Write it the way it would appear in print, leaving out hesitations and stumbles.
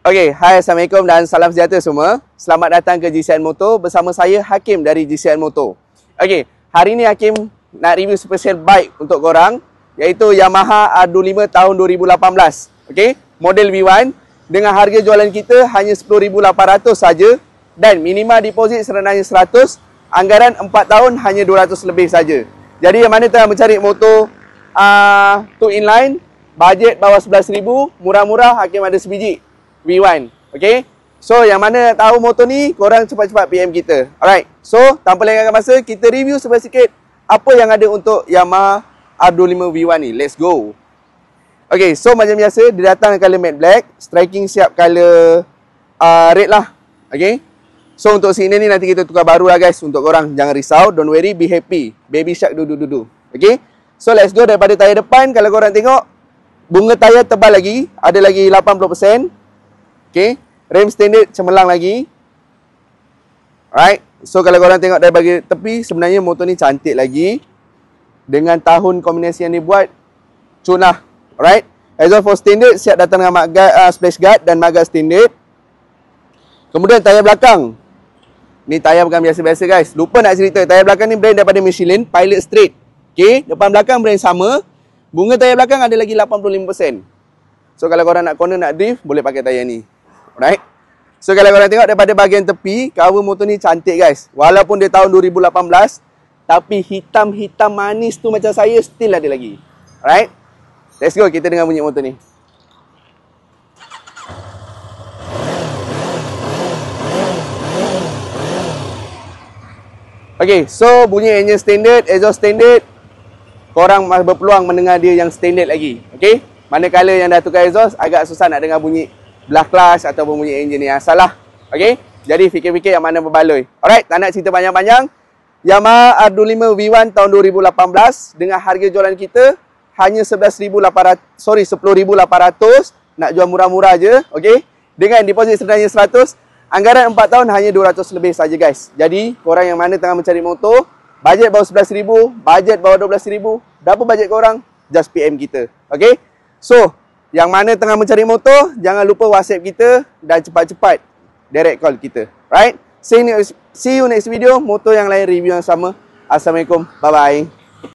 Okay, hai, Assalamualaikum dan salam sejahtera semua. Selamat datang ke GCN Motor bersama saya Hakim dari GCN Motor. Okay, hari ni Hakim nak review special bike untuk korang, iaitu Yamaha R25 tahun 2018. Okay, model V1 dengan harga jualan kita hanya 10,800 saja dan minima deposit serenanya 100, anggaran 4 tahun hanya 200 lebih saja. Jadi yang mana tengah mencari motor 2 inline, bajet bawah 11,000, murah-murah, Hakim ada sebiji V1. Okay, so yang mana tahu motor ni, korang cepat-cepat PM kita. Alright, so tanpa lengahkan masa, kita review sikit apa yang ada untuk Yamaha R25 V1 ni. Let's go. Okay, so macam biasa, dia datang color matte black, striking siap color red lah. Okay, so untuk sini ni nanti kita tukar baru lah guys. Untuk korang jangan risau, don't worry, be happy. Baby shark dudu. Okay, so let's go. Daripada tayar depan, kalau korang tengok, bunga tayar tebal lagi, ada lagi 80%. Okay, rem standard cemerlang lagi. Alright, so kalau korang tengok dari bagi tepi, sebenarnya motor ni cantik lagi. Dengan tahun kombinasi yang dibuat, cun lah. Alright, exhaust for standard, siap datang dengan splash guard dan maga standard. Kemudian tayar belakang. Ni tayar bukan biasa-biasa guys. Lupa nak cerita, tayar belakang ni brand daripada Michelin, Pilot Straight. Okay, depan belakang brand sama. Bunga tayar belakang ada lagi 85%. So kalau korang nak corner, nak drift, boleh pakai tayar ni. Alright. So kalau korang tengok daripada bahagian tepi, cover motor ni cantik guys. Walaupun dia tahun 2018, tapi hitam-hitam manis tu macam saya still ada lagi. Alright. Let's go, kita dengar bunyi motor ni. Okay, so bunyi engine standard, exhaust standard. Korang berpeluang mendengar dia yang standard lagi. Okay, manakala yang dah tukar exhaust, agak susah nak dengar bunyi belah clutch ataupun bunyi enjin yang salah. Okay, jadi fikir-fikir yang mana berbaloi. Alright, tak nak cerita panjang-panjang. Yamaha R25 V1 tahun 2018 dengan harga jualan kita hanya 10,800. Nak jual murah-murah je. Okay, dengan deposit sebenarnya 100, anggaran 4 tahun hanya 200 lebih saja guys. Jadi korang yang mana tengah mencari motor, bajet bawah 11,000, bajet bawah 12,000, berapa bajet korang? Just PM kita. Okay, so yang mana tengah mencari motor, jangan lupa WhatsApp kita dan cepat-cepat direct call kita. Right? See you next video, motor yang lain, review yang sama. Assalamualaikum. Bye-bye.